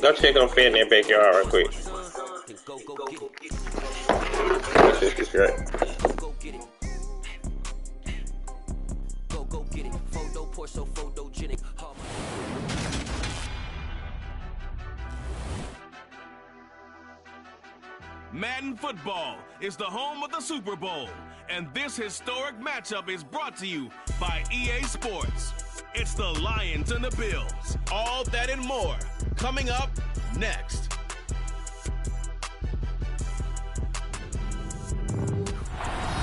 Go check on fit in their backyard real quick. This is great. Madden Football is the home of the Super Bowl, and this historic matchup is brought to you by EA Sports. It's the Lions and the Bills. All that and more coming up next.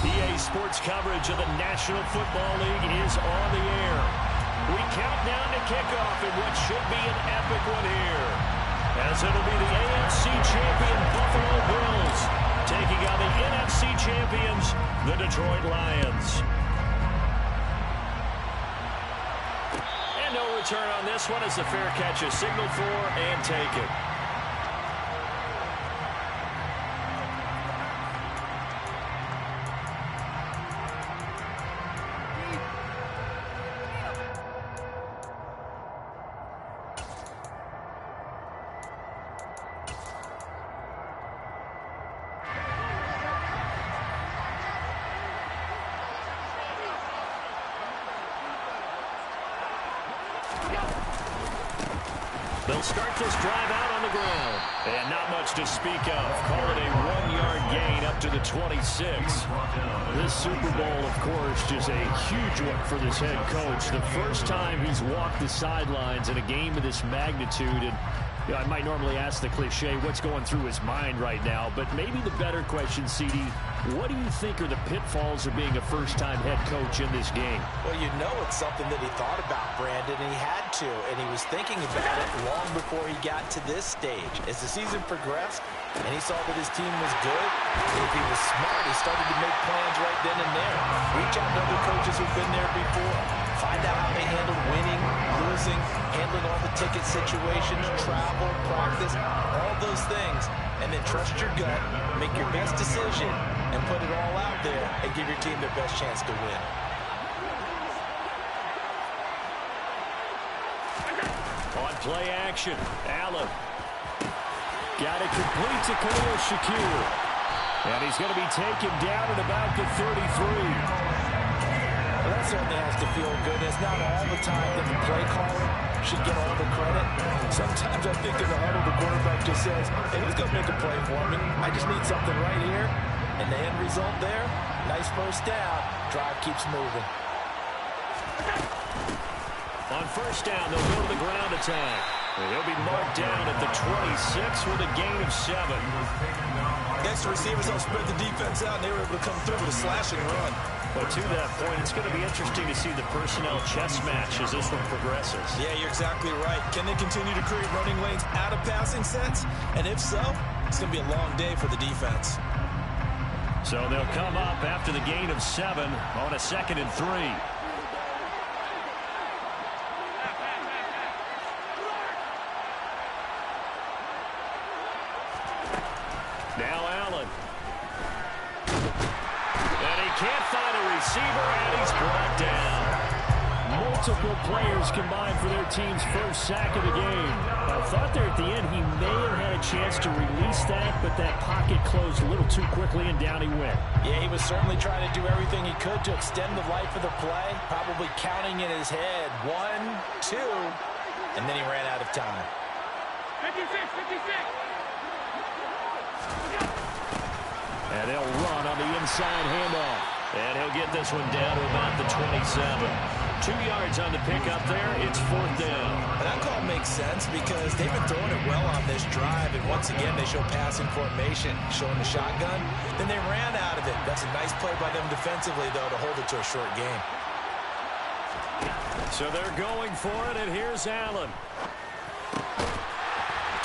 EA Sports coverage of the National Football League is on the air. We count down to kickoff in what should be an epic one here, as it'll be the AFC champion Buffalo Bills taking on the NFC champions, the Detroit Lions. And no return on this one as the fair catch is signaled for and taken. They'll start this drive out on the ground. And not much to speak of. Call it a 1-yard gain up to the 26. This Super Bowl, of course, is a huge one for this head coach. The first time he's walked the sidelines in a game of this magnitude. And you know, I might normally ask the cliche, what's going through his mind right now? But maybe the better question, CD, what do you think are the pitfalls of being a first-time head coach in this game? Well, you know it's something that he thought about, Brandon, and he had to. And he was thinking about it long before he got to this stage. As the season progressed and he saw that his team was good, if he was smart, he started to make plans right then and there. Reach out to other coaches who've been there before. Find out how they handled winning, losing, handling all the ticket situations, travel, practice, all those things. And then trust your gut, make your best decision, and put it all out there and give your team their best chance to win. On play action, Allen. Got it complete to Khalil Shakir. And he's going to be taken down at about the 33. Well, that certainly has to feel good. It's not all the time that the play caller should get all the credit. Sometimes I think in the huddle, the quarterback just says, hey, who's going to make a play for me? I just need something right here. And the end result there, nice first down. Drive keeps moving. On first down, they'll go to the ground attack. And he'll be marked down at the 26 with a gain of 7. Next receivers don't spread the defense out, and they were able to come through with a slashing run. But to that point, it's going to be interesting to see the personnel chess match as this one progresses. Yeah, you're exactly right. Can they continue to create running lanes out of passing sets? And if so, it's going to be a long day for the defense. So they'll come up after the gain of 7 on a 2nd and 3. Now Allen. And he can't find a receiver, and he's brought down. Multiple players combined for their team's first sack of the game. I thought there at the end he may have had a chance to release that, but that pocket closed a little too quickly, and down he went. Yeah, he was certainly trying to do everything he could to extend the life of the play, probably counting in his head 1, 2, and then he ran out of time. 56, 56. And they'll run on the inside handoff. And he'll get this one down to about the 27. 2 yards on the pickup there. It's 4th down. And that call makes sense because they've been throwing it well on this drive. And once again, they show passing formation, showing the shotgun. Then they ran out of it. That's a nice play by them defensively, though, to hold it to a short game. So they're going for it, and here's Allen.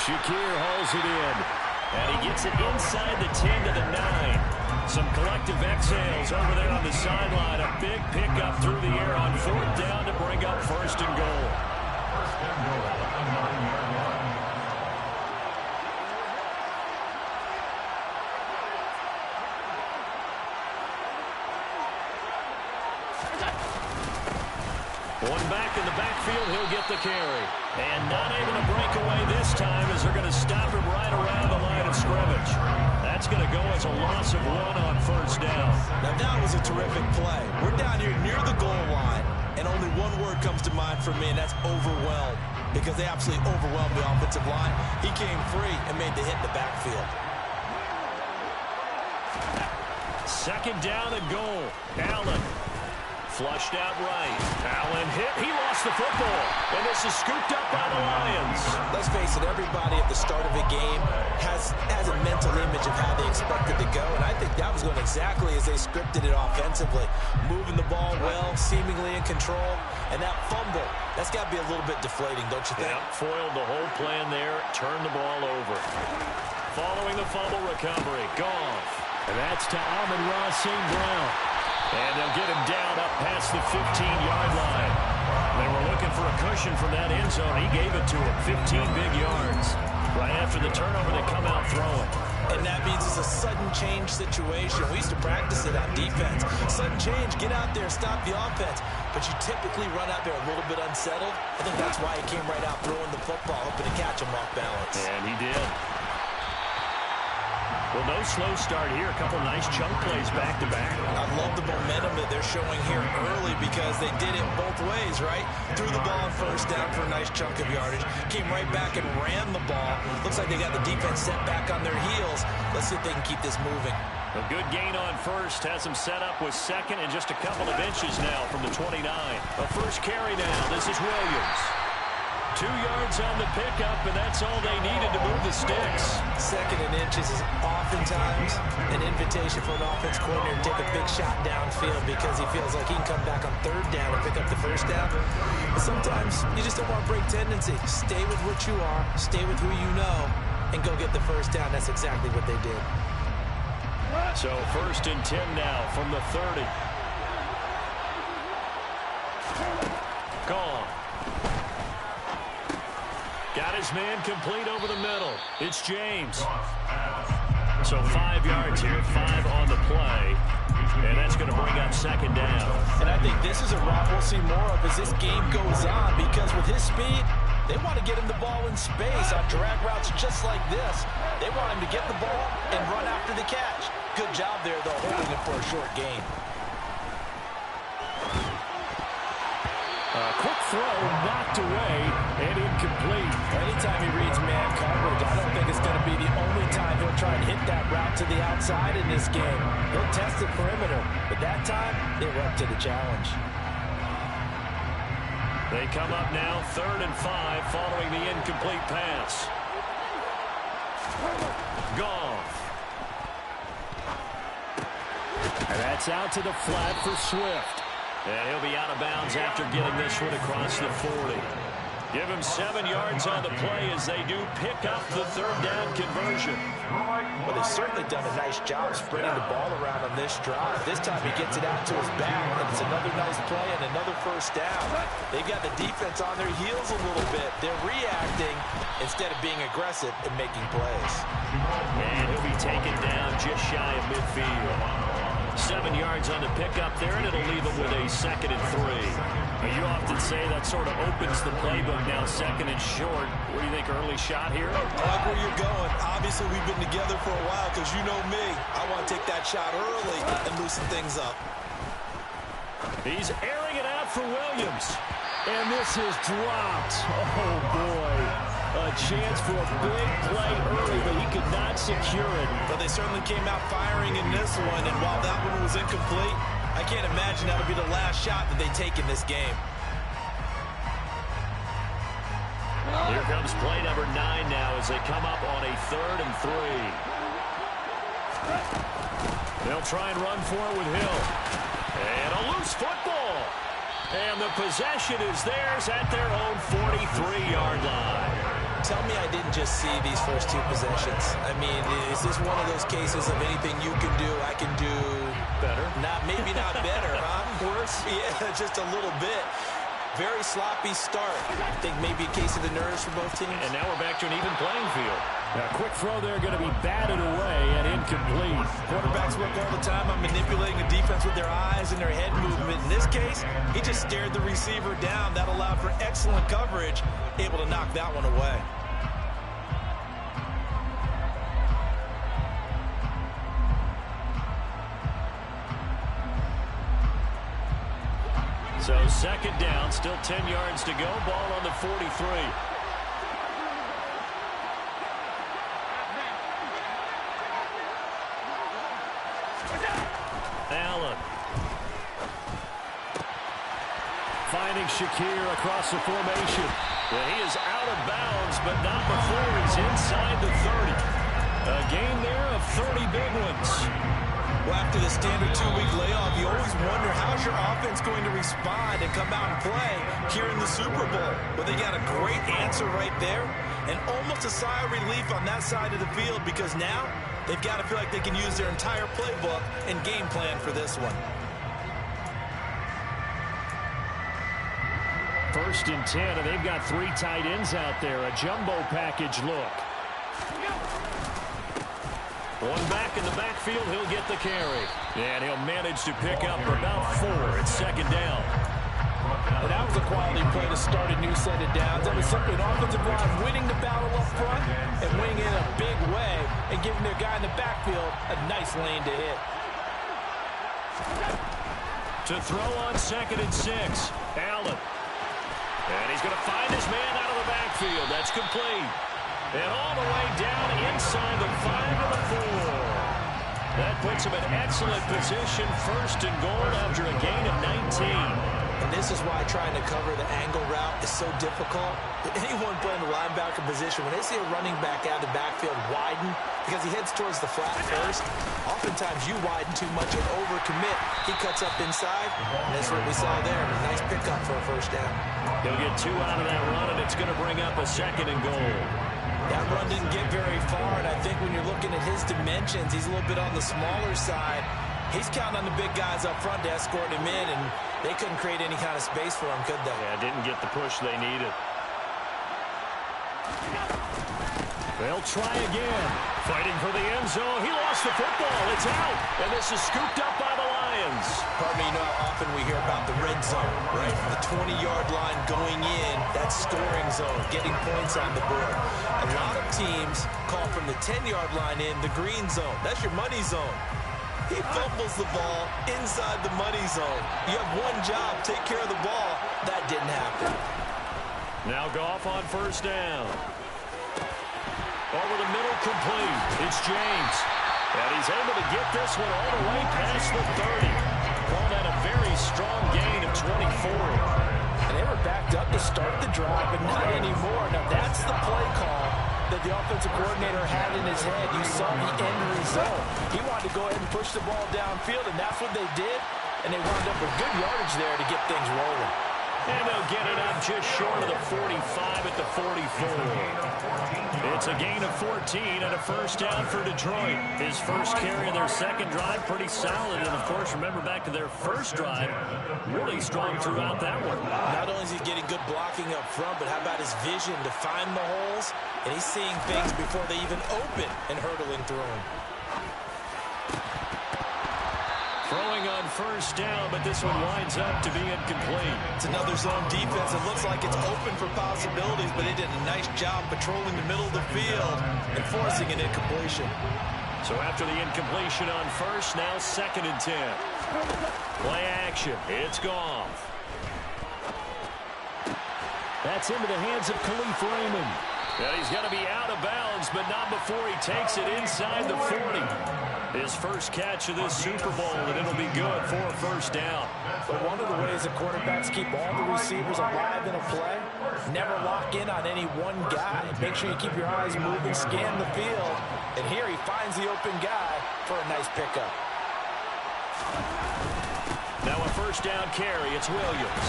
Shakir hauls it in. And he gets it inside the 10 to the 9. Some collective exhales over there on the sideline. A big pickup through the air on 4th down to bring up 1st and goal. One back in the backfield, he'll get the carry. And not able to break away this time as they're going to stop him right around the line of scrimmage. That's going to go as a loss of 1 on first down. Now that was a terrific play. We're down here near the goal line, and only one word comes to mind for me, and that's overwhelmed, because they absolutely overwhelmed the offensive line. He came free and made the hit in the backfield. Second down and goal. Allen flushed out right. Allen hit. He lost the football. And this is scooped up by the Lions. Let's face it, everybody at the start of a game has a mental image of how they expect it to go. And I think that was going exactly as they scripted it offensively. Moving the ball well, seemingly in control. And that fumble, that's got to be a little bit deflating, don't you think? Yeah, foiled the whole plan there. Turned the ball over. Following the fumble recovery. Goff. And that's to Amon-Ra St. Brown. And they'll get him down up past the 15-yard line. They were looking for a cushion from that end zone. He gave it to him, 15 big yards. Right after the turnover, they come out throwing. And that means it's a sudden change situation. We used to practice it on defense. Sudden change, get out there, stop the offense. But you typically run out there a little bit unsettled. I think that's why he came right out throwing the football, hoping to catch him off balance. And he did. Well, no slow start here. A couple nice chunk plays back-to-back. I love the momentum that they're showing here early because they did it both ways, right? Threw the ball on first down for a nice chunk of yardage. Came right back and ran the ball. Looks like they got the defense set back on their heels. Let's see if they can keep this moving. A good gain on first has them set up with second and just a couple of inches now from the 29. A first carry now. This is Williams. 2 yards on the pickup, and that's all they needed to move the sticks. Second and inches is oftentimes an invitation for an offense coordinator to take a big shot downfield because he feels like he can come back on third down and pick up the first down. But sometimes you just don't want to break tendency. Stay with what you are, stay with who you know, and go get the first down. That's exactly what they did. So first and 10 now from the 30. Gone. Got his man complete over the middle. It's James. So 5 yards here, 5 on the play. And that's going to bring up second down. And I think this is a route we'll see more of as this game goes on because with his speed, they want to get him the ball in space on drag routes just like this. They want him to get the ball and run after the catch. Good job there, though, holding it for a short gain. Quick throw, knocked away, and incomplete. Anytime he reads man coverage, I don't think it's going to be the only time he'll try and hit that route to the outside in this game. He'll test the perimeter, but that time, they were up to the challenge. They come up now, 3rd and 5, following the incomplete pass. Goff. And that's out to the flat for Swift. And he'll be out of bounds after getting this one across the 40. Give him 7 yards on the play as they do pick up the third down conversion. Well, they've certainly done a nice job spreading the ball around on this drive. This time he gets it out to his back, and it's another nice play and another first down. They've got the defense on their heels a little bit. They're reacting instead of being aggressive and making plays. And he'll be taken down just shy of midfield. 7 yards on the pickup there, and it'll leave him with a 2nd and 3. Now, you often say that sort of opens the playbook now, 2nd and short. What do you think, early shot here? I like where you're going. Obviously, we've been together for a while because you know me. I want to take that shot early and loosen things up. He's airing it out for Williams. And this is dropped. Oh, boy. A chance for a big play early, but he could not secure it. But they certainly came out firing in this one, and while that one was incomplete, I can't imagine that'll be the last shot that they take in this game. Here comes play number 9 now as they come up on a 3rd and 3. They'll try and run for it with Hill. And a loose football. And the possession is theirs at their own 43-yard line. Tell me I didn't just see these first 2 possessions. I mean, is this one of those cases of anything you can do, I can do better? Maybe not better, huh? Worse? Yeah, just a little bit. Very sloppy start. I think maybe a case of the nerves for both teams. And now we're back to an even playing field. Now, quick throw there, going to be batted away and incomplete. Quarterbacks work all the time on manipulating the defense with their eyes and their head movement. In this case, he just stared the receiver down. That allowed for excellent coverage, able to knock that one away. So second down, still 10 yards to go. Ball on the 43. Allen. Finding Shakir across the formation. And he is out of bounds, but not before he's inside the 30. A gain there of 30 big ones. Well, after the standard 2-week layoff, you always wonder how's your offense going to respond and come out and play here in the Super Bowl. Well, they got a great answer right there and almost a sigh of relief on that side of the field because now they've got to feel like they can use their entire playbook and game plan for this one. First and 10, and they've got 3 tight ends out there. A jumbo package look. One back in the backfield, he'll get the carry. And he'll manage to pick up about 4 at second down. And that was a quality play to start a new set of downs. That was simply an offensive line winning the battle up front and winning it in a big way and giving their guy in the backfield a nice lane to hit. To throw on second and 6, Allen. And he's going to find his man out of the backfield. That's complete. And all the way down inside the 5 of the 4. That puts him in excellent position, first and goal after a gain of 19. And this is why trying to cover the angle route is so difficult. Anyone playing the linebacker position, when they see a running back out of the backfield widen because he heads towards the flat first, oftentimes you widen too much and overcommit. He cuts up inside, and that's what we saw there. A nice pickup for a first down. He'll get 2 out of that run, and it's going to bring up a second and goal. That run didn't get very far, and I think when you're looking at his dimensions, he's a little bit on the smaller side. He's counting on the big guys up front to escort him in, and they couldn't create any kind of space for him, could they? Yeah, didn't get the push they needed. They'll try again. Fighting for the end zone. He lost the football. It's out, and this is scooped up by the Lions. Pardon me, you know how often we hear about the red zone, right? From the 20-yard line going in, that scoring zone, getting points on the board. A lot of teams call from the 10-yard line in the green zone. That's your money zone. He fumbles the ball inside the money zone. You have one job, take care of the ball. That didn't happen. Now Goff on first down. Over the middle, complete. It's James. And he's able to get this one all the way past the 30. Called that a very strong gain of 24. And they were backed up to start the drive, but not anymore. Now that's the play call that the offensive coordinator had in his head. You saw the end result. He wanted to go ahead and push the ball downfield, and that's what they did. And they wound up with good yardage there to get things rolling. And they'll get it up just short of the 45 at the 44. It's a gain of 14 and a first down for Detroit. His first carry of their second drive, pretty solid. And, of course, remember back to their first drive, really strong throughout that one. Not only is he getting good blocking up front, but how about his vision to find the holes? And he's seeing things before they even open and hurdling through them. Throwing on first down, but this one winds up to be incomplete. It's another zone defense. It looks like it's open for possibilities, but they did a nice job patrolling the middle of the field and forcing an incompletion. So after the incompletion on first, now second and 10. Play action. It's Goff. That's into the hands of Khalif Raymond. And he's going to be out of bounds, but not before he takes it inside the 40. His first catch of this Super Bowl, and it'll be good for a first down. But one of the ways that quarterbacks keep all the receivers alive in a play, never lock in on any one guy. Make sure you keep your eyes moving, scan the field. And here he finds the open guy for a nice pickup. Now a first down carry. It's Williams.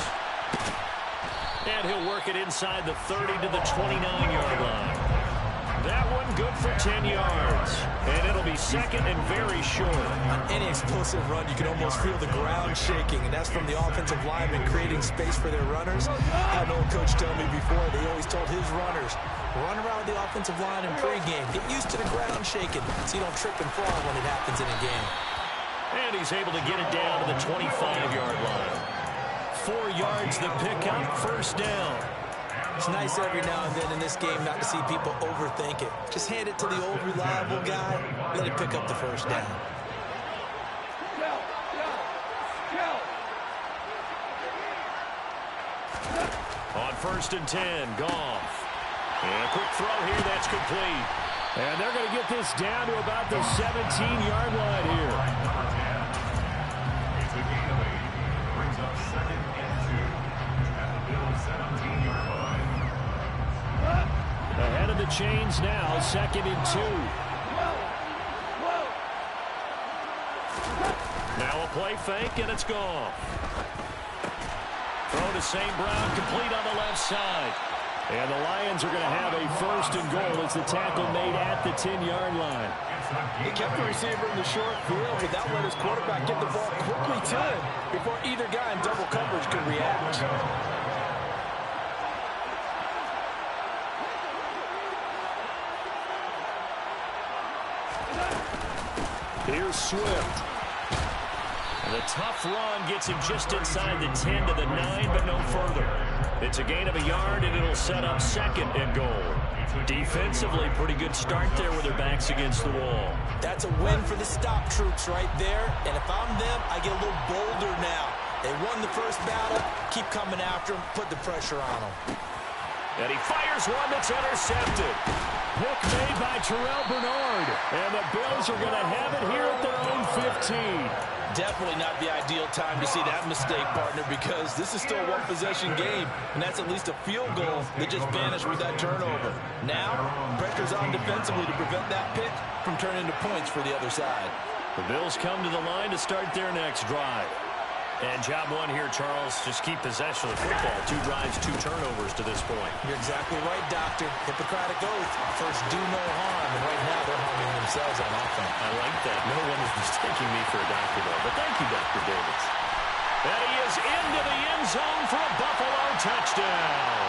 And he'll work it inside the 30 to the 29-yard line. That one good for 10 yards. And it'll be second and very short. On any explosive run, you can almost feel the ground shaking, and that's from the offensive linemen creating space for their runners. I had an old coach tell me before, they always told his runners, run around the offensive line in pregame. Get used to the ground shaking so you don't trip and fall when it happens in a game. And he's able to get it down to the 25-yard line. 4 yards the pickup, first down. It's nice every now and then in this game not to see people overthink it. Just hand it to the old reliable guy, let him pick up the first down. On 1st and 10, Goff. And a quick throw here, that's complete. And they're going to get this down to about the 17-yard line here. Brings up 2nd and 2 at the Bills' 17-yard line. Ahead of the chains now, 2nd and 2. Now a play fake, and it's gone. Throw to St. Brown, complete on the left side. And the Lions are going to have a 1st and goal as the tackle made at the 10-yard line. He kept the receiver in the short field, but that let his quarterback get the ball quickly to him before either guy in double coverage could react. Here's Swift. And the tough run gets him just inside the 10 to the 9, but no further. It's a gain of a yard, and it'll set up 2nd and goal. Defensively, pretty good start there with their backs against the wall. That's a win for the stop troops right there. And if I'm them, I get a little bolder now. They won the first battle. Keep coming after them. Put the pressure on them. And he fires one that's intercepted. Pick made by Terrell Bernard. And the Bills are going to have it here at their own 15. Definitely not the ideal time to see that mistake, partner, because this is still a one-possession game, and that's at least a field goal that just vanished with that turnover. Now, pressure's on defensively to prevent that pick from turning into points for the other side. The Bills come to the line to start their next drive. And job one here, Charles, just keep possession of the football. 2 drives, 2 turnovers to this point. You're exactly right, Doctor. Hippocratic oath. First, do no harm. And right now, they're harming themselves on offense. I like that. No one is mistaking me for a doctor, though. But thank you, Dr. Davis. And he is into the end zone for a Buffalo touchdown.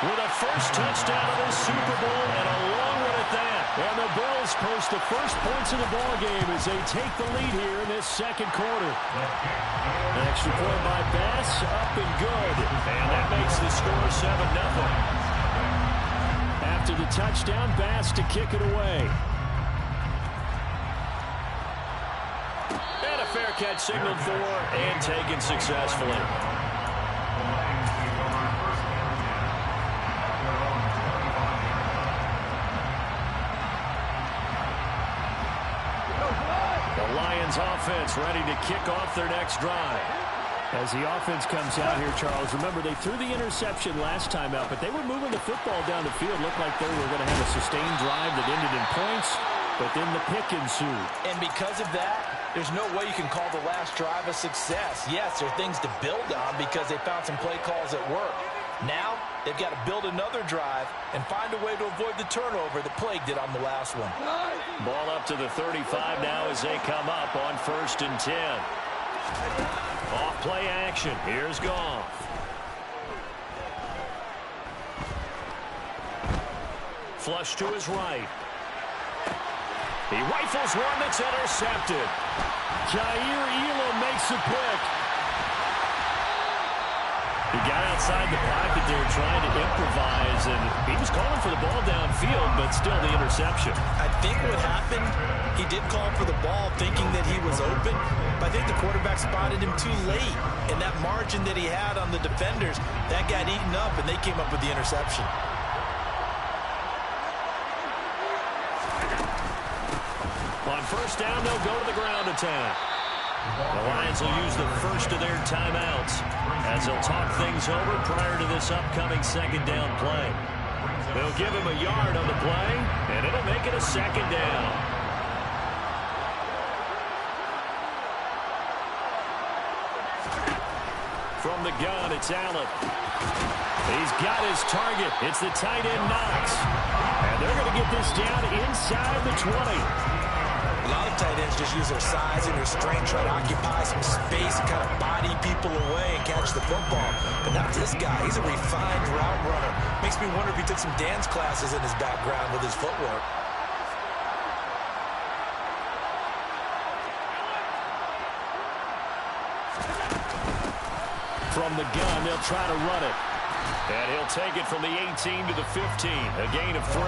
With a first touchdown of the Super Bowl and a long one at that. And the Bills post the first points of the ball game as they take the lead here in this second quarter. An extra point by Bass, up and good. And that makes the score 7-0. After the touchdown, Bass to kick it away. And a fair catch signaled for and taken successfully. Offense ready to kick off their next drive. As the offense comes out here, Charles, remember they threw the interception last time out, but they were moving the football down the field. Looked like they were going to have a sustained drive that ended in points, but then the pick ensued. And because of that, there's no way you can call the last drive a success. Yes, there are things to build on because they found some play calls that work. Now, they've got to build another drive and find a way to avoid the turnover that plagued it on the last one. Ball up to the 35 now as they come up on 1st and 10. Off play action. Here's Goff. Flush to his right. He rifles one that's intercepted. Jair Elam makes a pick. He got outside the pocket there trying to improvise, and he was calling for the ball downfield, but still the interception. I think what happened, he did call for the ball thinking that he was open, but I think the quarterback spotted him too late, and that margin that he had on the defenders, that got eaten up, and they came up with the interception. On 1st down, they'll go to the ground attack. The Lions will use the first of their timeouts as they'll talk things over prior to this upcoming 2nd down play. They'll give him a yard on the play, and it'll make it a 2nd down. From the gun, it's Allen. He's got his target. It's the tight end, Knox. And they're going to get this down inside the 20. A lot of tight ends just use their size and their strength, try to occupy some space and kind of body people away and catch the football. But not this guy. He's a refined route runner. Makes me wonder if he took some dance classes in his background with his footwork. From the gun, they'll try to run it. And he'll take it from the 18 to the 15, a gain of 3.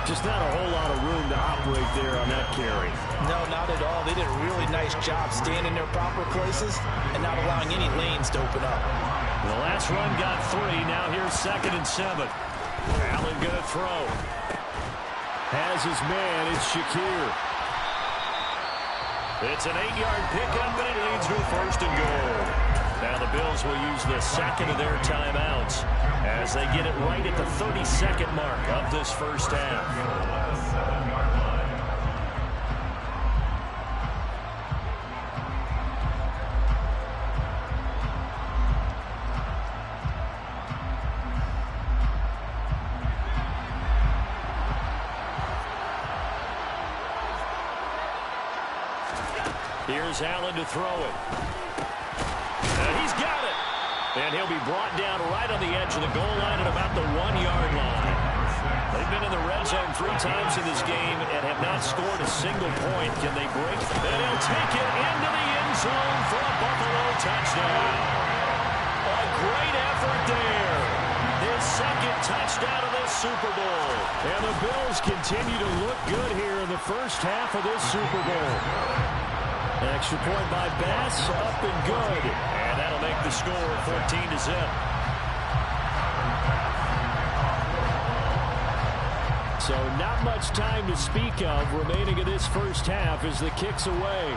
Just not a whole lot of room to operate there on that carry. No, not at all. They did a really nice job staying in their proper places and not allowing any lanes to open up. The last run got 3. Now here's 2nd and 7. Allen going to throw. Has his man. It's Shakir. It's an 8-yard pickup, and it leads to a 1st and goal. Now the Bills will use the 2nd of their timeouts as they get it right at the 32nd mark of this first half. Here's Allen to throw it. And he's got it. And he'll be brought down right on the edge of the goal line at about the 1-yard line. They've been in the red zone 3 times in this game and have not scored a single point. Can they break? And he'll take it into the end zone for a Buffalo touchdown. A great effort there. His 2nd touchdown of this Super Bowl. And the Bills continue to look good here in the first half of this Super Bowl. An extra point by Bass, up and good. And that'll make the score 14-0. So not much time to speak of remaining in this first half as the kick's away.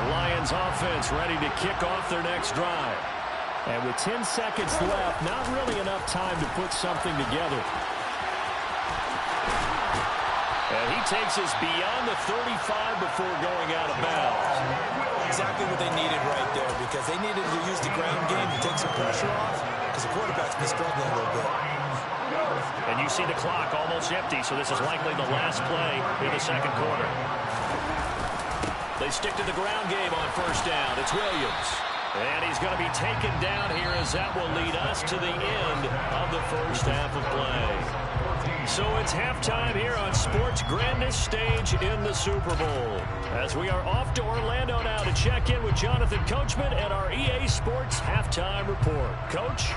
Lions offense ready to kick off their next drive. And with 10 seconds left, not really enough time to put something together. And he takes us beyond the 35 before going out of bounds. Exactly what they needed right there, because they needed to use the ground game to take some pressure off, because the quarterback's been struggling a little bit. And you see the clock almost empty, so this is likely the last play in the 2nd quarter. They stick to the ground game on 1st down. It's Williams. And he's going to be taken down here as that will lead us to the end of the first half of play. So it's halftime here on sports' grandest stage in the Super Bowl. As we are off to Orlando now to check in with Jonathan Coachman and our EA Sports Halftime Report. Coach?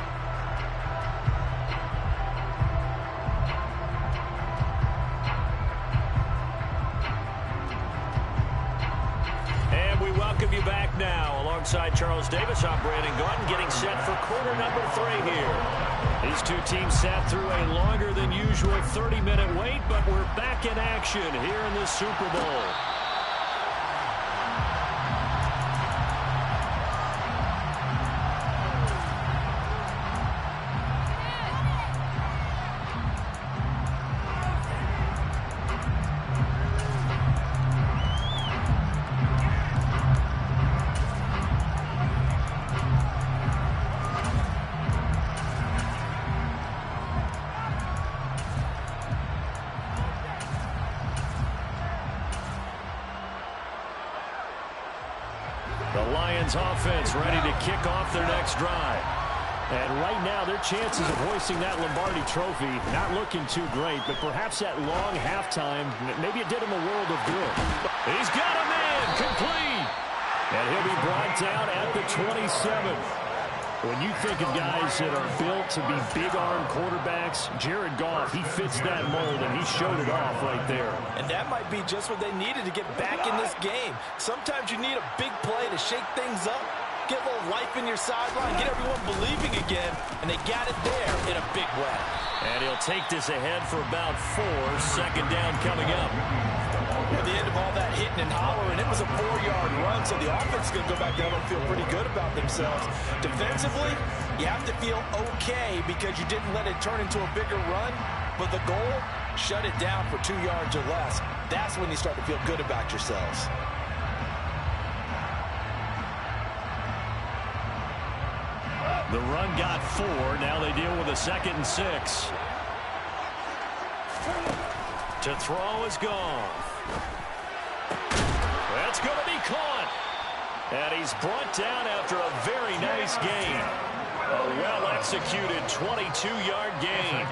Welcome you back now. Alongside Charles Davis, I'm Brandon Gordon, getting set for quarter number 3 here. These 2 teams sat through a longer than usual 30-minute wait, but we're back in action here in the Super Bowl. Offense ready to kick off their next drive. And right now, their chances of hoisting that Lombardi trophy not looking too great, but perhaps that long halftime, maybe it did him a world of good. He's got a man, complete. And he'll be brought down at the 27. When you think of guys that are built to be big-arm quarterbacks, Jared Goff, he fits that mold, and he showed it off right there. And that might be just what they needed to get back in this game. Sometimes you need a big play to shake things up, get a little life in your sideline, get everyone believing again, and they got it there in a big way. And he'll take this ahead for about 4. 2nd down coming up. At the end of all that hitting and hollering, it was a 4-yard run, so the offense is going to go back down and feel pretty good about themselves. Defensively, you have to feel okay because you didn't let it turn into a bigger run, but the goal, shut it down for 2 yards or less. That's when you start to feel good about yourselves. The run got 4. Now they deal with a 2nd and 6. To throw is gone. That's going to be caught. And he's brought down after a very nice gain. A well-executed 22-yard gain.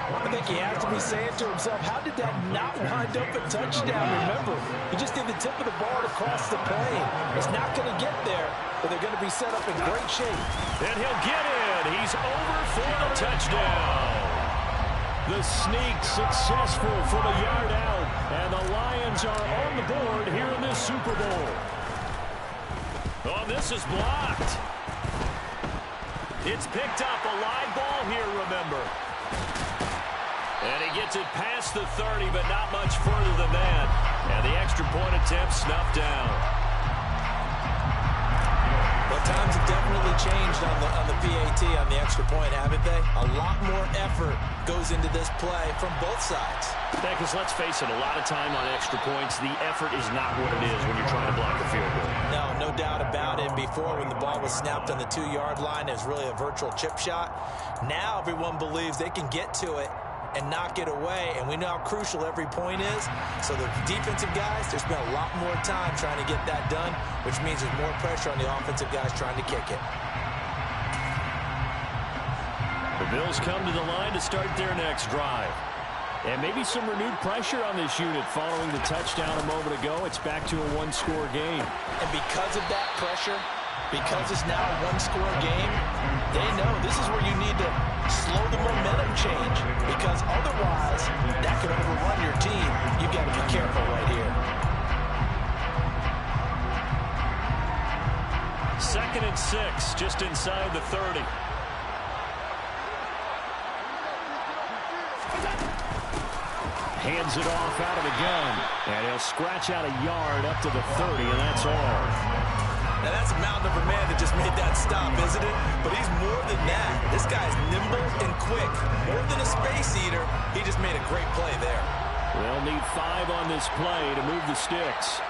I think he has to be saying to himself, how did that not wind up a touchdown? Remember, he just did the tip of the ball across the plane. It's not going to get there, but they're going to be set up in great shape. And he'll get in. He's over for the touchdown. The sneak successful from a yard out, and the Lions are on the board here in this Super Bowl. Oh, this is blocked. It's picked up, a live ball here, remember. And he gets it past the 30, but not much further than that. And the extra point attempt snuffed down. Well, times have definitely changed on the PAT, on the extra point, haven't they? A lot more effort goes into this play from both sides. Yeah, because let's face it, a lot of time on extra points, the effort is not what it is when you're trying to block a field goal. No doubt about it. Before, when the ball was snapped on the 2-yard line, it was really a virtual chip shot. Now everyone believes they can get to it and knock it away, and we know how crucial every point is. So the defensive guys, there's been a lot more time trying to get that done, which means there's more pressure on the offensive guys trying to kick it. The Bills come to the line to start their next drive. And maybe some renewed pressure on this unit following the touchdown a moment ago. It's back to a 1-score game. And because of that pressure, because it's now a 1-score game, they know this is where you need to slow the momentum change, because otherwise that could overrun your team. You've got to be careful right here. 2nd and 6, just inside the 30. Hands it off out of the gun, and he'll scratch out a yard up to the 30, and that's all. Now, that's a mountain of a man that just made that stop, isn't it? But he's more than that. This guy's nimble and quick. More than a space eater, he just made a great play there. They'll need 5 on this play to move the sticks.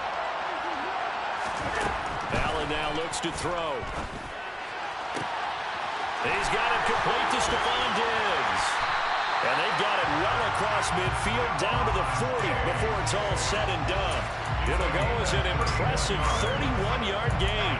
Allen now looks to throw. He's got it complete to Stephon Diggs. And they've got it well across midfield down to the 40 before it's all said and done. It'll go as an impressive 31-yard gain.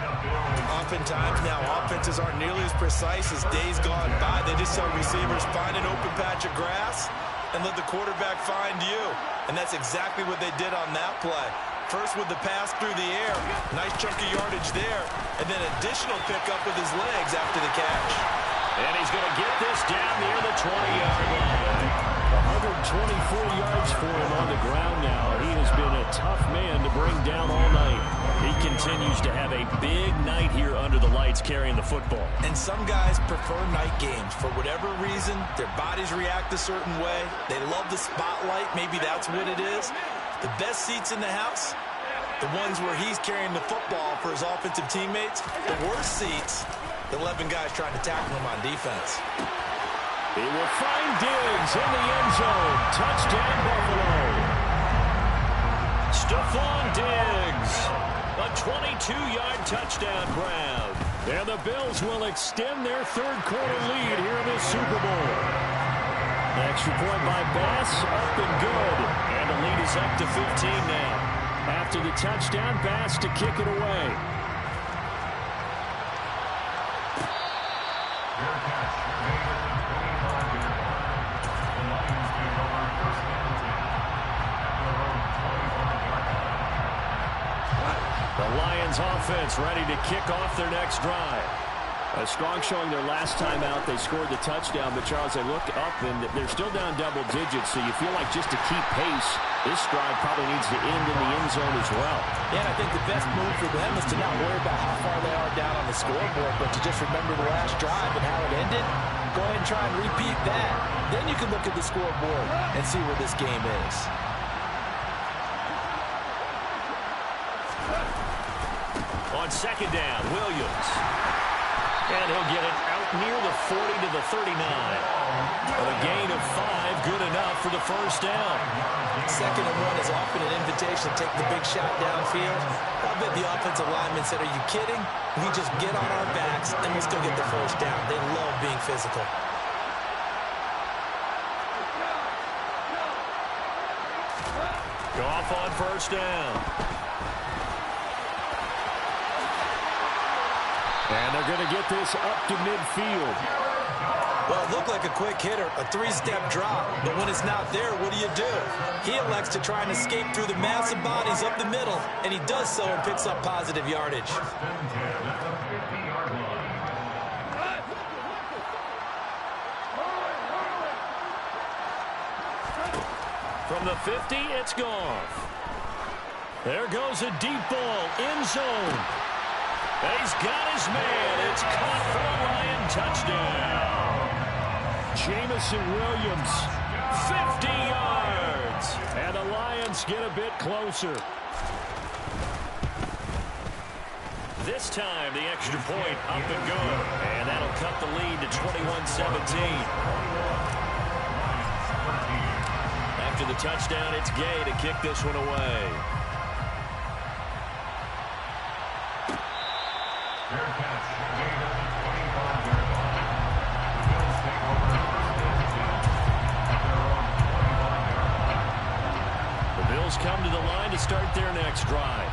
Oftentimes now offenses aren't nearly as precise as days gone by. They just saw receivers find an open patch of grass and let the quarterback find you. And that's exactly what they did on that play. First with the pass through the air, nice chunk of yardage there, and then additional pickup with his legs after the catch. And he's going to get this down near the 20-yard line. 124 yards for him on the ground now. He has been a tough man to bring down all night. He continues to have a big night here under the lights carrying the football. And some guys prefer night games. For whatever reason, their bodies react a certain way. They love the spotlight. Maybe that's what it is. The best seats in the house, the ones where he's carrying the football for his offensive teammates. The worst seats, the 11 guys trying to tackle him on defense. He will find Diggs in the end zone. Touchdown, Buffalo. Stephon Diggs, a 22-yard touchdown grab. And the Bills will extend their third-quarter lead here in this Super Bowl. Extra point by Bass, up and good. And the lead is up to 15 now. After the touchdown, Bass to kick it away. The Lions offense ready to kick off their next drive. A strong showing their last time out. They scored the touchdown, but Charles, they look up and they're still down double digits, so you feel like just to keep pace, this drive probably needs to end in the end zone as well. Yeah, and I think the best move for them is to not worry about how far they are down on the scoreboard, but to just remember the last drive and how it ended. Go ahead and try and repeat that. Then you can look at the scoreboard and see where this game is. on second down. Williams. And he'll get it out near the 40 to the 39. A gain of 5, good enough for the first down. 2nd and 1 is often an invitation to take the big shot downfield. I bet the offensive lineman said, are you kidding? We just get on our backs and we'll still get the first down. They love being physical. Goff on first down. And they're going to get this up to midfield. Well, it looked like a quick hitter, a 3-step drop. But when it's not there, what do? He elects to try and escape through the massive bodies up the middle, and he does so and picks up positive yardage. From the 50, it's Goff. There goes a deep ball, end zone. He's got his man. It's caught for a Lion touchdown. Jamison Williams, 50 yards. And the Lions get a bit closer. This time, the extra point up and good. And that'll cut the lead to 21-17. After the touchdown, it's Gay to kick this one away. The Bills come to the line to start their next drive.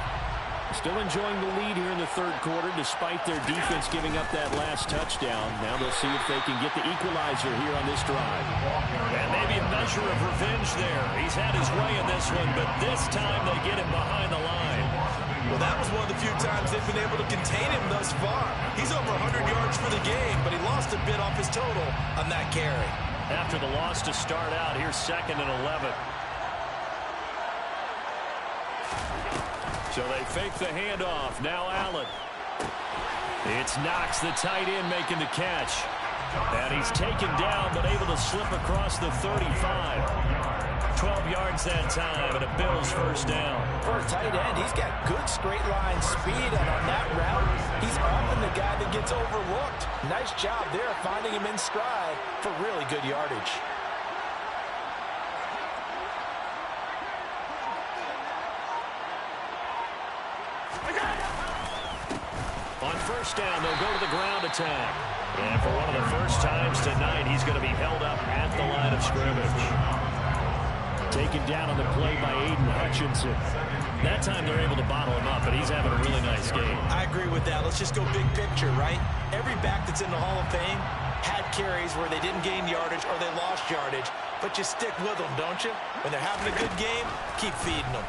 Still enjoying the lead here in the third quarter despite their defense giving up that last touchdown. Now they'll see if they can get the equalizer here on this drive. And maybe a measure of revenge there. He's had his way in this one, but this time they get him behind the line. Well, that was one of the few times they've been able to contain him thus far. He's over 100 yards for the game, but he lost a bit off his total on that carry. After the loss to start out, here's 2nd and 11. So they fake the handoff. Now Allen. It's Knox, the tight end, making the catch. And he's taken down, but able to slip across the 35. 12 yards that time, and a Bills first down. For a tight end, he's got good straight line speed, and on that route, he's often the guy that gets overlooked. Nice job there finding him in stride for really good yardage. On first down, they'll go to the ground attack. And for one of the first times tonight, he's going to be held up at the line of scrimmage. Taken down on the play by Aiden Hutchinson. That time they're able to bottle him up, but he's having a really nice game. I agree with that. Let's just go big picture, right? Every back that's in the Hall of Fame had carries where they didn't gain yardage or they lost yardage, but you stick with them, don't you? When they're having a good game, keep feeding them.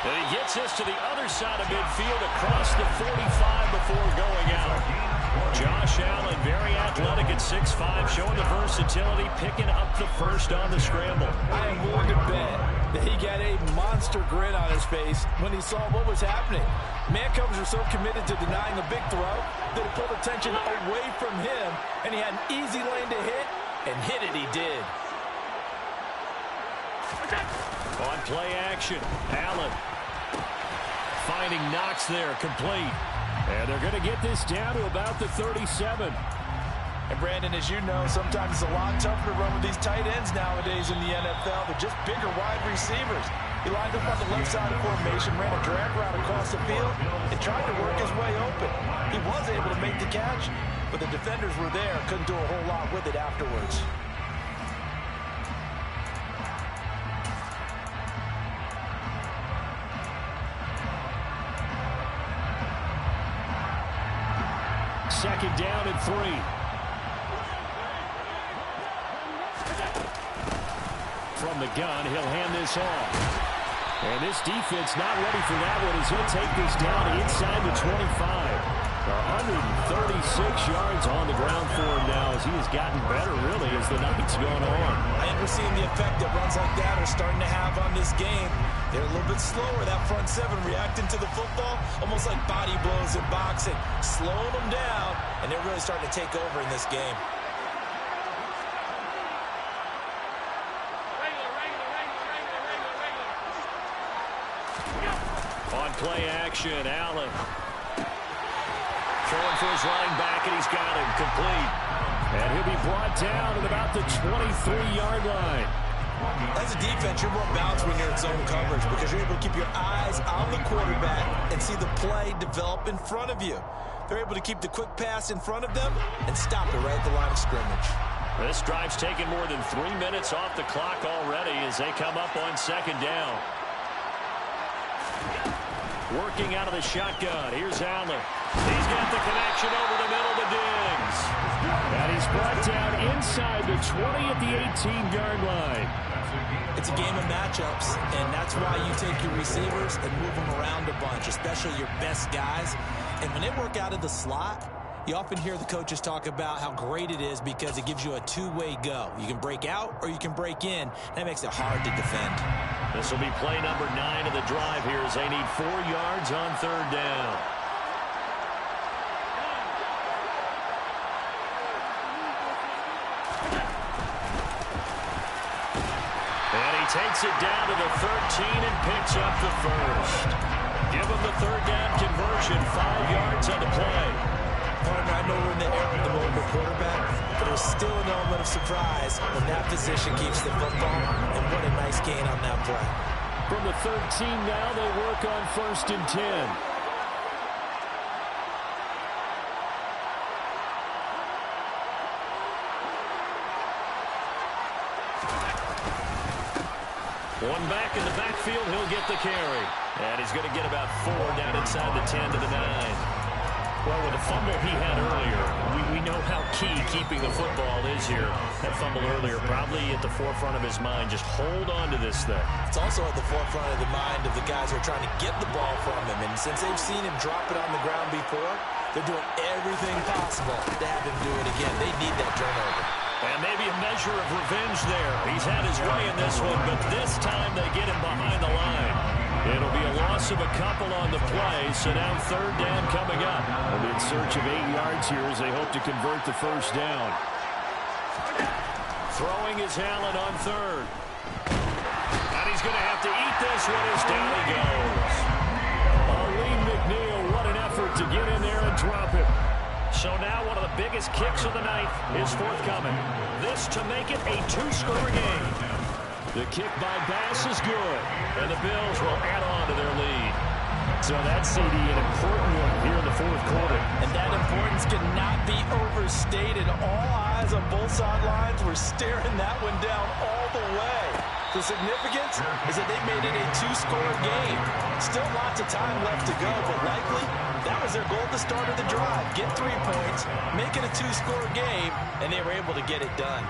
And he gets this to the other side of midfield across the 45 before going out. Josh Allen, very athletic at 6'5", showing the versatility, picking up the first on the scramble. I am willing to bet that he got a monster grin on his face when he saw what was happening. Man-covers are so committed to denying a big throw that it pulled attention away from him, and he had an easy lane to hit, and hit it he did. On play action, Allen finding Knox there, complete. And they're going to get this down to about the 37. And Brandon, as you know, sometimes it's a lot tougher to run with these tight ends nowadays in the NFL. They're just bigger wide receivers. He lined up on the left side of formation, ran a drag route across the field, and tried to work his way open. He was able to make the catch, but the defenders were there, couldn't do a whole lot with it afterwards. Second down and 3. From the gun, he'll hand this off. And this defense not ready for that one as he'll take this down inside the 25. 136 yards on the ground for him now as he has gotten better, really, as the night's gone on. I think we're seeing the effect that runs like that are starting to have on this game. They're a little bit slower, that front seven, reacting to the football, almost like body blows in boxing, slowing them down, and they're really starting to take over in this game. On play action, Allen. Throwing for his running back, and he's got him complete. And he'll be brought down at about the 23-yard line. As a defense, you're more balanced when you're in zone coverage because you're able to keep your eyes on the quarterback and see the play develop in front of you. They're able to keep the quick pass in front of them and stop it right at the line of scrimmage. This drive's taken more than 3 minutes off the clock already as they come up on second down. Working out of the shotgun. Here's Allen. He's got the connection over the middle to Diggs. And he's brought down inside the 20 at the 18-yard line. It's a game of matchups, and that's why you take your receivers and move them around a bunch, especially your best guys. And when they work out of the slot, you often hear the coaches talk about how great it is because it gives you a two-way go. You can break out or you can break in. That makes it hard to defend. This will be play number 9 of the drive here as they need 4 yards on third down. And he takes it down to the 13 and picks up the first. Give him the third down conversion, 5 yards on the play. Partner, I know we're in the era of the mobile quarterback, but there's still an element of surprise when that position keeps the football, and what a nice gain on that play. From the 13 now, they work on 1st and 10. One back in the backfield, he'll get the carry. And he's going to get about 4 down inside the 10 to the 9. Well, with the fumble he had earlier, we know how key keeping the football is here. That fumble earlier probably at the forefront of his mind. Just hold on to this thing. It's also at the forefront of the mind of the guys who are trying to get the ball from him. And since they've seen him drop it on the ground before, they're doing everything possible to have him do it again. They need that turnover. And maybe a measure of revenge there. He's had his way in this one, but this time they get him behind the line. It'll be a loss of a couple on the play, so now third down coming up. They'll be in search of 8 yards here as they hope to convert the first down. Throwing is Allen on third. And he's going to have to eat this one as down he goes. Lee McNeil, what an effort to get in there and drop it. So now one of the biggest kicks of the night is forthcoming. This to make it a 2-score game. The kick by Bass is good, and the Bills will add on to their lead. So that's, CD, an important one here in the fourth quarter. And that importance cannot be overstated. All eyes on both sidelines were staring that one down all the way. The significance is that they made it a 2-score game. Still lots of time left to go, but likely that was their goal at the start of the drive. Get 3 points, make it a 2-score game, and they were able to get it done.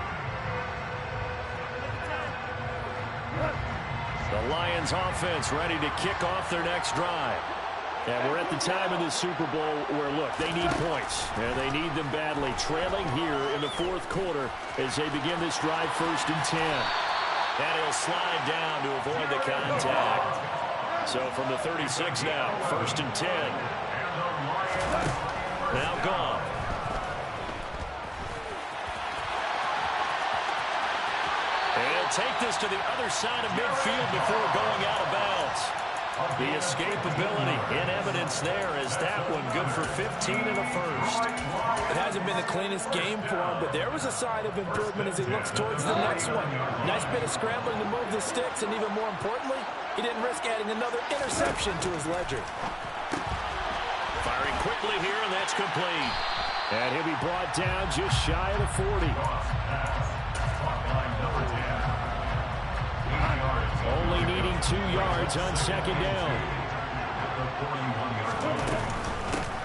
The Lions offense ready to kick off their next drive. And we're at the time in the Super Bowl where, look, they need points. And they need them badly. Trailing here in the fourth quarter as they begin this drive 1st and 10. And he'll slide down to avoid the contact. So from the 36 now, 1st and 10. Now gone. Take this to the other side of midfield before going out of bounds. The escapability in evidence there as that one good for 15 in the first. It hasn't been the cleanest game for him, but there was a sign of improvement as he looks towards the next one. Nice bit of scrambling to move the sticks, and even more importantly, he didn't risk adding another interception to his ledger. Firing quickly here, and that's complete. And he'll be brought down just shy of the 40. Only needing 2 yards on second down.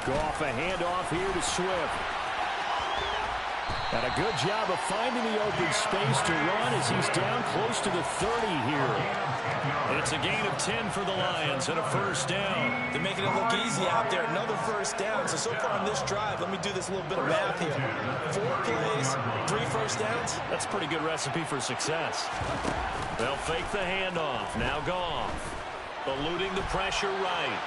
Goff a handoff here to Swift. And a good job of finding the open space to run as he's down close to the 30 here. It's a gain of 10 for the Lions and a first down. They're making it look easy out there. Another first down. So far on this drive, let me do this little bit of math here. 4 plays, 3 first downs. That's a pretty good recipe for success. They'll fake the handoff. Now Goff. Eluding the pressure right.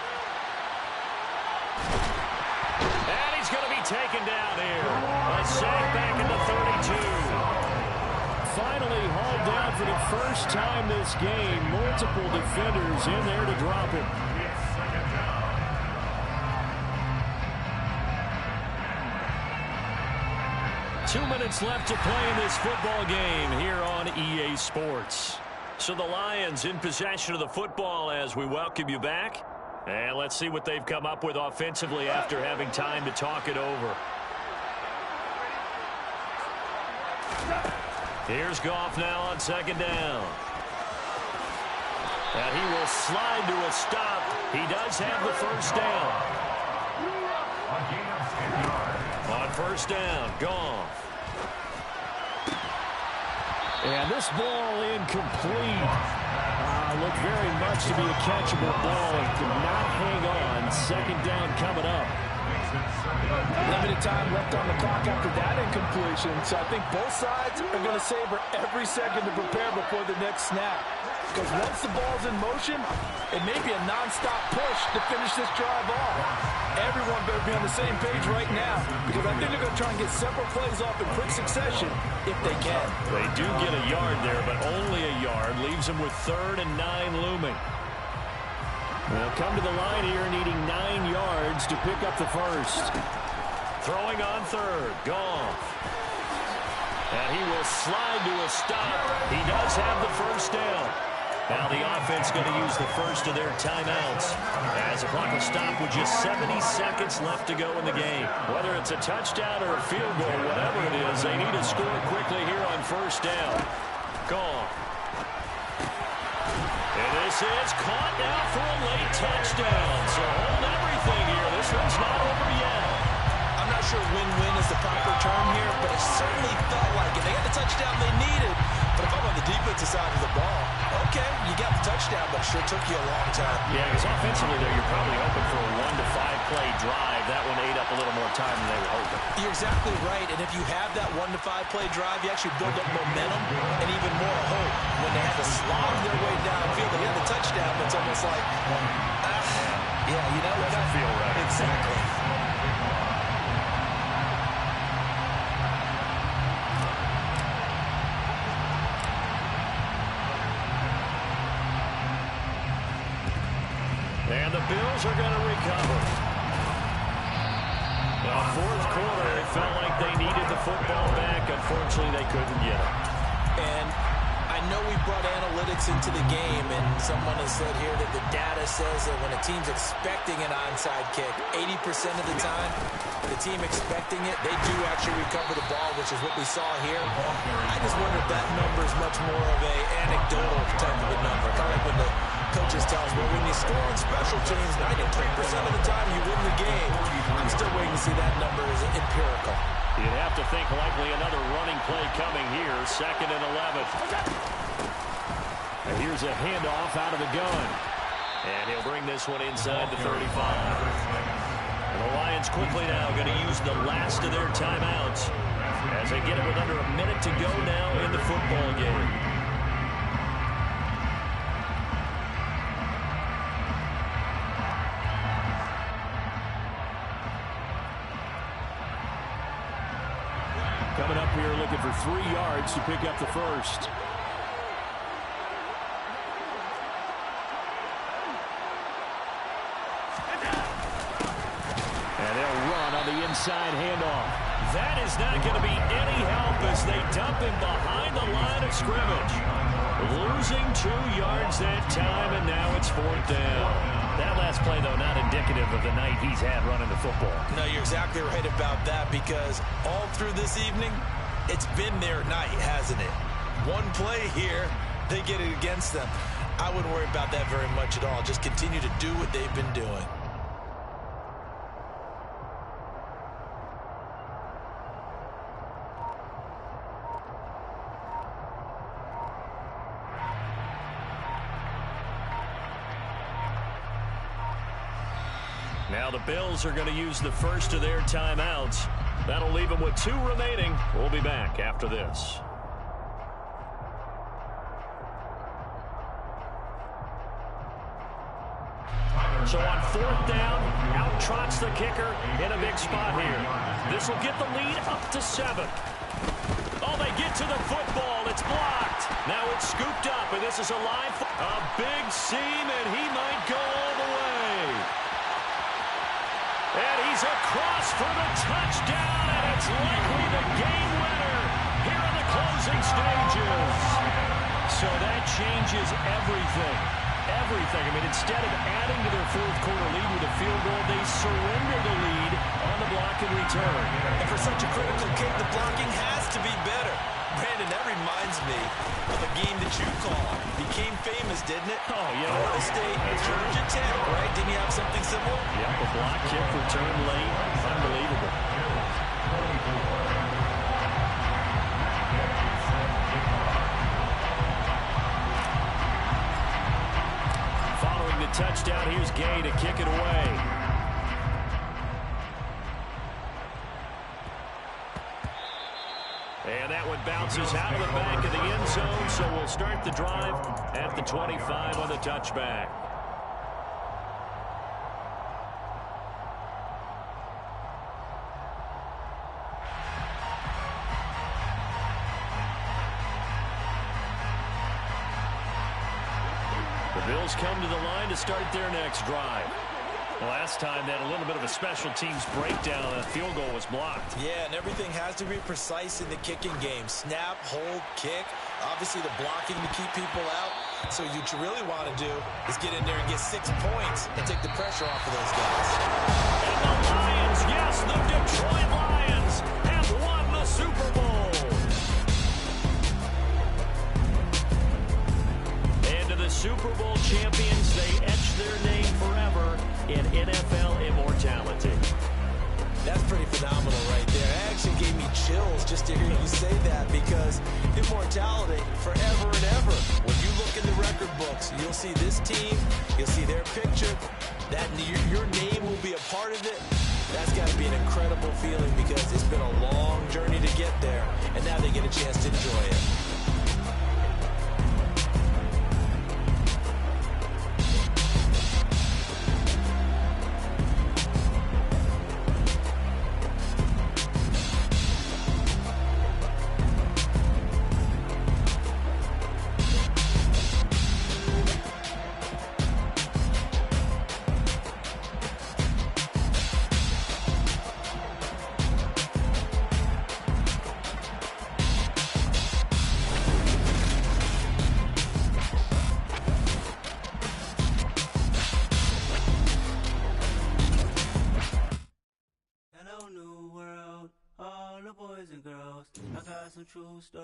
And he's going to be taken down here. A sack back at the 32. Finally hauled down for the first time this game. Multiple defenders in there to drop him. 2 minutes left to play in this football game here on EA Sports. So the Lions in possession of the football as we welcome you back. And let's see what they've come up with offensively after having time to talk it over. Here's Goff now on second down. And he will slide to a stop. He does have the first down. On first down, Goff. And this ball incomplete. Looked very much to be a catchable ball. Did not hang on. Second down coming up. Limited time left on the clock after that incompletion. So I think both sides are going to savor every second to prepare before the next snap. Because once the ball's in motion, it may be a non-stop push to finish this drive off. Everyone better be on the same page right now, because I think they're going to try and get several plays off in quick succession if they can. They do get a yard there, but only a yard. Leaves them with 3rd and 9 looming. They'll come to the line here needing 9 yards to pick up the first. Throwing on 3rd, Goff. And he will slide to a stop. He does have the first down. Now the offense going to use the first of their timeouts as the clock will stop with just 70 seconds left to go in the game. Whether it's a touchdown or a field goal, whatever it is, they need to score quickly here on first down. Goff. And this is caught now for a late touchdown. So hold everything here. This one's not over yet. I'm not sure win-win is the proper term here, but it certainly felt like it. They got the touchdown they needed, but if I'm on the defensive side of the ball, okay, you got the touchdown, but it sure took you a long time. Yeah, because offensively, though, you're probably hoping for a 1 to 5 play drive. That one ate up a little more time than they were hoping. You're exactly right, and if you have that 1 to 5 play drive, you actually build up momentum and even more hope. When they had to slog their way downfield and get the touchdown, it's almost like, yeah, you know, it doesn't feel right. Exactly. And the Bills are going to recover. Now, 4th quarter, it felt like they needed the football back. Unfortunately, they couldn't get it. And I know we brought analytics into the game, and someone has said here that the data says that when a team's expecting an onside kick, 80% of the time, the team expecting it, they do actually recover the ball, which is what we saw here. I just wonder if that number is much more of a anecdotal type of a number. Kind of like when the coaches tell us, well, when you score on special teams, 93% of the time you win the game. I'm still waiting to see that number is empirical. You'd have to think likely another running play coming here. 2nd and 11. And here's a handoff out of the gun. And he'll bring this one inside the 35. And the Lions quickly now going to use the last of their timeouts as they get it with under a minute to go now in the football game. Coming up here looking for 3 yards to pick up the first. And they'll run on the inside handoff. That is not going to be any help as they dump him behind the line of scrimmage. Losing 2 yards that time, and now it's 4th down. That last play, though, not indicative of the night he's had running the football. No, you're exactly right about that, because all through this evening, it's been their night, hasn't it? One play here, they get it against them. I wouldn't worry about that very much at all. Just continue to do what they've been doing. Now the Bills are going to use the first of their timeouts. That'll leave them with 2 remaining. We'll be back after this. So on 4th down, out trots the kicker in a big spot here. This will get the lead up to 7. Oh, they get to the football. It's blocked. Now it's scooped up, and this is a live. A big seam, and he might go all the way. And he's across for the touchdown, and It's likely the game winner here in the closing stages. So that changes everything. Everything. I mean, instead of adding to their fourth quarter lead with a field goal, they surrender the lead on the block and return. And for such a critical kick, the blocking has to be better. Brandon, that reminds me of a game that you called. Became famous, didn't it? Oh, yeah. Florida State, Georgia Tech, right? Didn't you have something similar? Yep, a block kick return late. Unbelievable. Following the touchdown, here's Gay to kick it away. And that one bounces out of the back of the end zone, so we'll start the drive at the 25 on the touchback. The Bills come to the line to start their next drive. Last time, they had a little bit of a special teams breakdown. A field goal was blocked. Yeah, and everything has to be precise in the kicking game. Snap, hold, kick. Obviously, the blocking to keep people out. So what you really want to do is get in there and get 6 points and take the pressure off of those guys. And the Lions, yes, the Detroit Lions have won the Super Bowl. And to the Super Bowl champions, they etch their name forever in NFL immortality. That's pretty phenomenal right there. It actually gave me chills just to hear you say that, because immortality forever and ever. When you look in the record books, you'll see this team, you'll see their picture, that your name will be a part of it. That's got to be an incredible feeling, because it's been a long journey to get there, and now they get a chance to enjoy it. Hello, new world, all the boys and girls. I got some true stories.